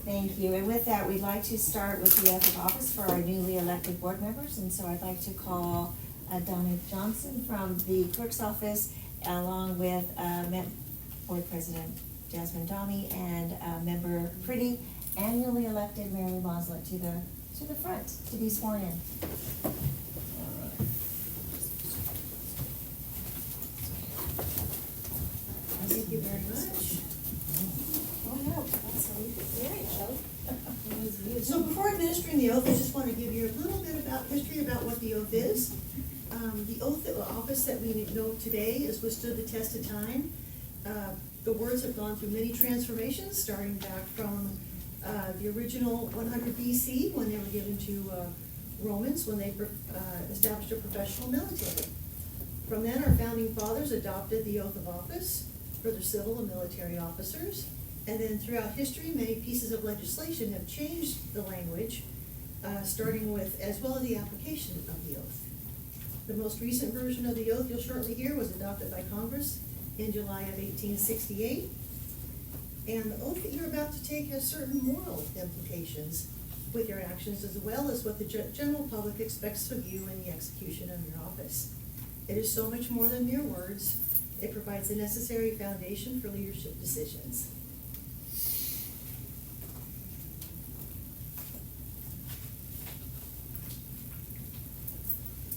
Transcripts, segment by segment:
Thank you. And with that, we'd like to start with the oath of office for our newly elected board members. And so I'd like to call Donna Johnson from the clerk's office, along with board president Jasmine Donnie and member Pretty, and newly elected Mary Moslett to the front to be sworn in. Thank you very much. Oh no, that's very chill. So before administering the oath, I just want to give you a little bit about history about what the oath is. The oath of office that we know today is withstood the test of time. The words have gone through many transformations, starting back from the original 100 BC when they were given to Romans when they established a professional military. From then, our founding fathers adopted the oath of office for their civil and military officers. And then throughout history, many pieces of legislation have changed the language, starting with, as well as the application of the oath. The most recent version of the oath you'll shortly hear was adopted by Congress in July of 1868. And the oath that you're about to take has certain moral implications with your actions, as well as what the general public expects of you in the execution of your office. It is so much more than mere words. It provides the necessary foundation for leadership decisions.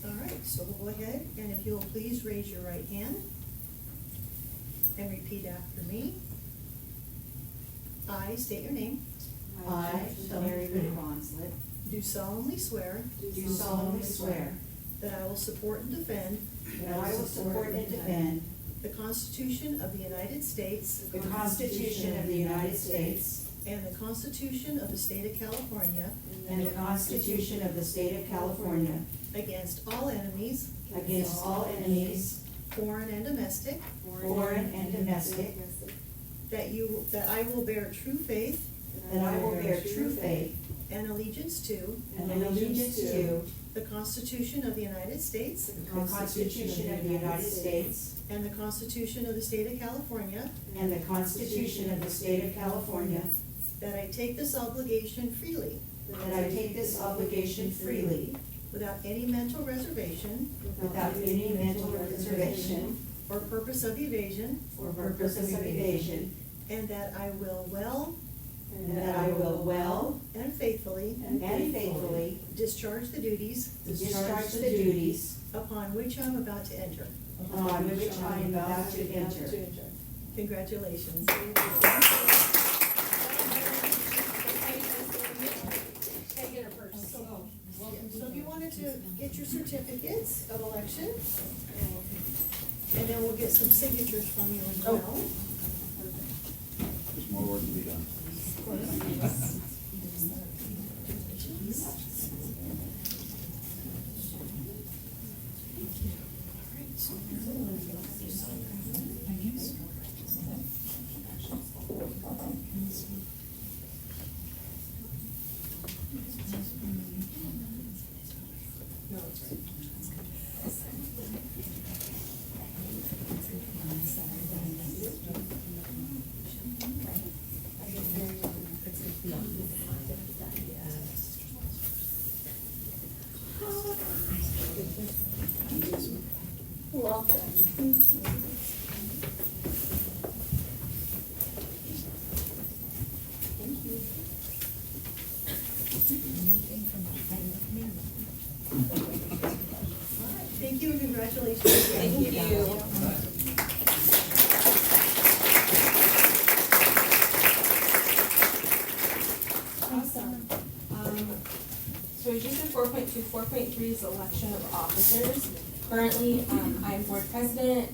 All right, so we'll go ahead, and if you'll please raise your right hand and repeat after me. I state your name. I, Mary Moslett, Do solemnly swear do solemnly swear that I will support and defend that I will support and defend the Constitution of the United States the Constitution of the United States and the Constitution of the State of California and the Constitution of the State of California against all enemies, against all enemies, foreign and domestic, foreign and domestic, that I will bear true faith that I will bear true faith and allegiance to and allegiance to the Constitution of the United States the Constitution of the United States and the Constitution of the State of California, and the Constitution of the State of California, that I take this obligation freely that I take this obligation freely without any mental reservation without any mental reservation or purpose of evasion, or purpose of evasion, and that I will well and that I will well and faithfully and faithfully discharge the duties discharge the duties upon which I'm about to enter. upon which I am about to enter. Congratulations. So if you wanted to get your certificates of election, and then we'll get some signatures from you as well. There's more work to be done. Thank you and congratulations. Thank you. Awesome. So we just did 4.2. 4.3 is election of officers. Currently, I'm board president.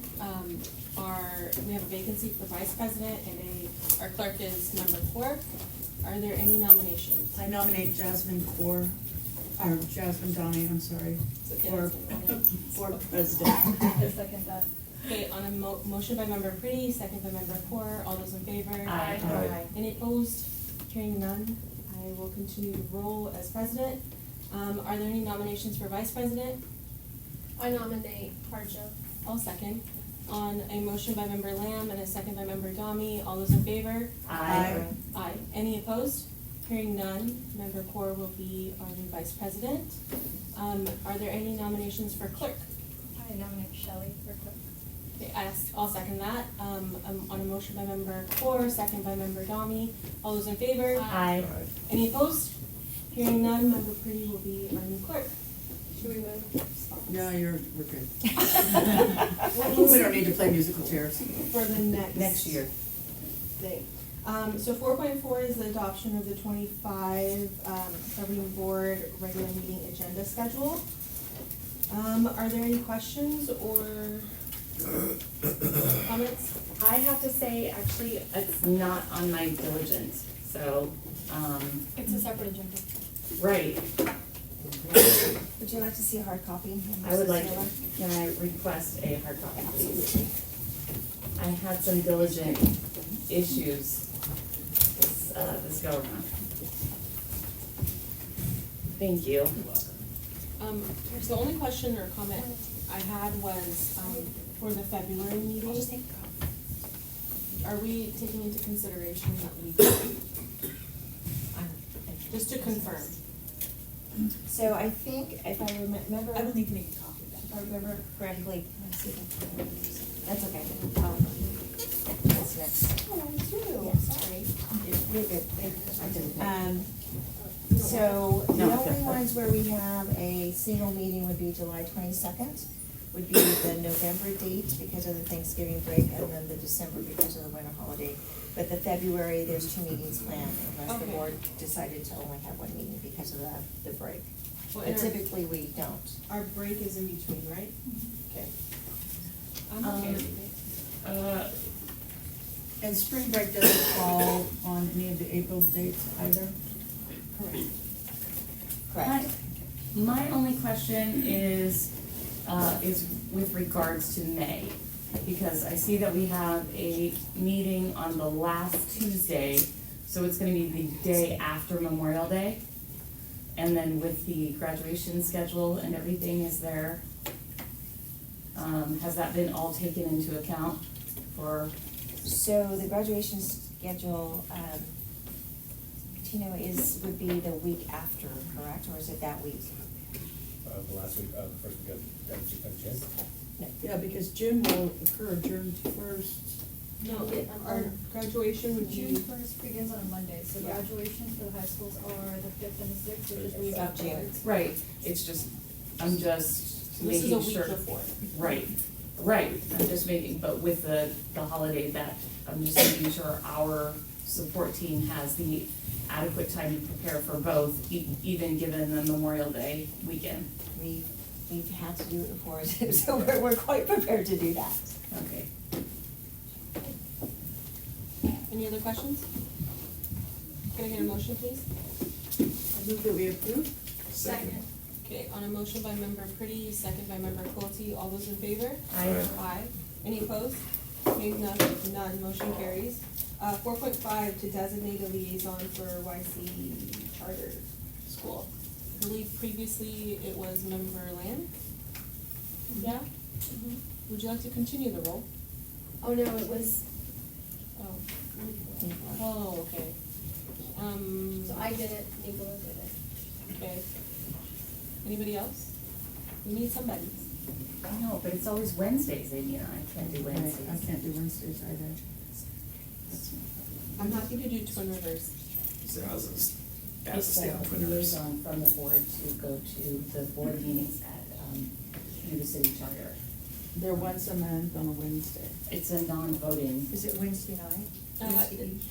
We have a vacancy for vice president, and our clerk is number 4. Are there any nominations? I nominate Jasmine Donnie, I'm sorry, for board president. I second that. Okay, on a motion by member Pretty, second by member Kaur. All those in favor? Aye. Aye. Any opposed? Hearing none, I will continue to roll as president. Are there any nominations for vice president? I nominate Harjo. I'll second. On a motion by member Lamb and a second by member Dami, all those in favor? Aye. Aye. Any opposed? Hearing none, member Core will be our new vice president. Are there any nominations for clerk? I nominate Shelley for clerk. Okay, I'll second that. On a motion by member Core, second by member Dami, all those in favor? Aye. Any opposed? Hearing none, member Pretty will be our new clerk. Should we move spots? No, we're good. We don't need to play musical chairs. For the Next year. thing. So 4.4 is the adoption of the 25 governing board regular meeting agenda schedule. Are there any questions or comments? I have to say, actually, it's not on my diligence, so, It's a separate agenda. right. Would you like to see a hard copy? I would like, can I request a hard copy, please? I had some diligent issues this go around. Thank you. The only question or comment I had was for the February meeting. I'll just take a copy. Are we taking into consideration that we, just to confirm? So I think if I remember. I don't think you need a copy. If I remember correctly, let's see if that's okay. That's next. Oh, me too. Yeah. Sorry. You're good. I didn't. So the No, only okay. ones where we have a single meeting would be July 22nd, would be the November date because of the Thanksgiving break, and then the December because of the winter holiday. But the February, there's 2 meetings planned, unless the Okay. board decided to only have 1 meeting because of the break. Well, But and typically, we don't. our break is in between, right? Okay. I'm okay with it. And spring break doesn't fall on any of the April dates either? Correct. Correct. My only question is with regards to May. Because I see that we have a meeting on the last Tuesday, so it's gonna be the day after Memorial Day. And then with the graduation schedule and everything is there, has that been all taken into account for? So the graduation schedule, Tino, would be the week after, correct, or is it that week? The last week, the first week of June. Yeah, because June will occur June 1st. No, our graduation would June be, 1st begins on a Monday, so Yeah. graduation for the high schools are the 5th and the 6th, which is the week Of after. June. Right, it's just, I'm just this is making a week sure. before. Right, I'm just making, but with the holiday that, I'm just making sure our support team has the adequate time to prepare for both, even given the Memorial Day weekend. We've had to do it before, so we're quite prepared to do that. Okay. Any other questions? Can I get a motion, please? I move that we approve. Second. Okay, on a motion by member Pretty, second by member Quilty, all those in favor? Aye. Aye. Any opposed? Hearing none, motion carries. 4.5, to designate a liaison for YC Charter School. I believe previously it was member Lamb? Yeah? Would you like to continue the role? Oh, no, it was, Oh. Oh, okay. so I did it, Nicola did it. Okay. Anybody else? We need somebody. I know, but it's always Wednesdays, Amy, and I can't do Wednesdays. I can't do Wednesdays either. I'm happy to do Twin Rivers. So as a It's state a Twin Rivers. liaison from the board to go to the board meetings at, the city charter. They're once a month on a Wednesday. It's a non-voting. Is it Wednesday night?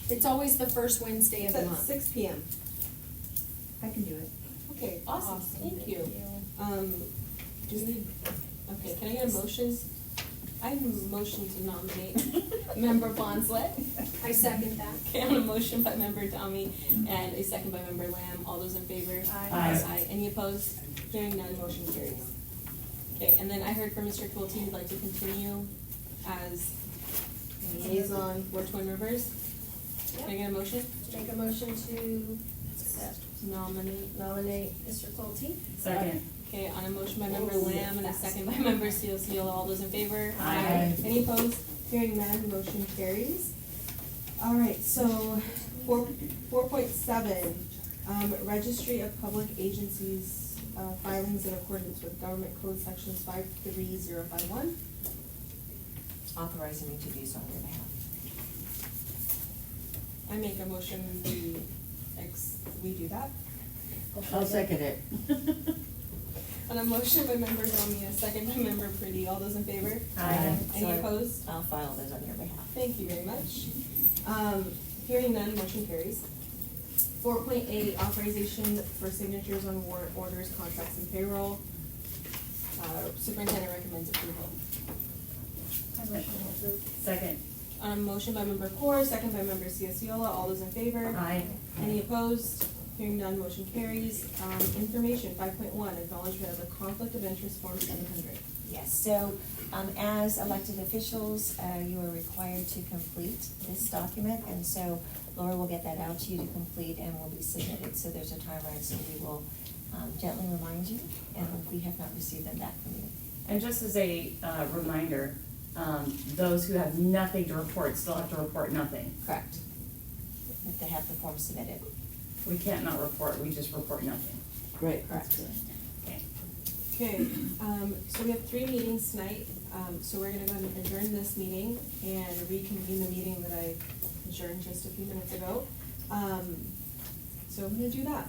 It's always the first Wednesday of It's the at month. 6 p.m. I can do it. Okay, awesome, thank you. Do we need, okay, can I get a motion? I have a motion to nominate member Bonslett. I second that. Okay, on a motion by member Dami and a second by member Lamb, all those in favor? Aye. Any opposed? Hearing none, motion carries. Okay, and then I heard from Mr. Quilty, he'd like to continue as liaison for Twin Rivers. Can I get a motion? Make a motion to accept, Nominate. nominate Mr. Quilty. Second. Okay, on a motion by member Lamb and a second by member Seola, all those in favor? Aye. Any opposed? Hearing none, motion carries. All right, so 4.7, Registry of Public Agencies, filings in accordance with Government Code Sections 53051. Authorizing me to do so on your behalf. I make a motion, we do that. I'll second it. On a motion by member Domi, a second by member Pretty, all those in favor? Aye. Any So opposed? I'll file those on your behalf. Thank you very much. Hearing none, motion carries. 4.8, authorization for signatures on warrant orders, contracts, and payroll. Superintendent recommends approval. Second. On a motion by member Core, second by member Seola, all those in favor? Aye. Any opposed? Hearing none, motion carries. Information, 5.1, acknowledgement of the conflict of interest form 700. Yes, so, as elected officials, you are required to complete this document, and so Laura will get that out to you to complete and will be submitted, so there's a timeline, so we will, gently remind you, and we have not received them back from you. And just as a reminder, those who have nothing to report still have to report nothing. Correct. If they have the form submitted. We can't not report, we just report nothing. Great. Correct. Okay. Okay, so we have 3 meetings tonight, so we're gonna go ahead and adjourn this meeting and reconvene the meeting that I adjourned just a few minutes ago. So I'm gonna do that.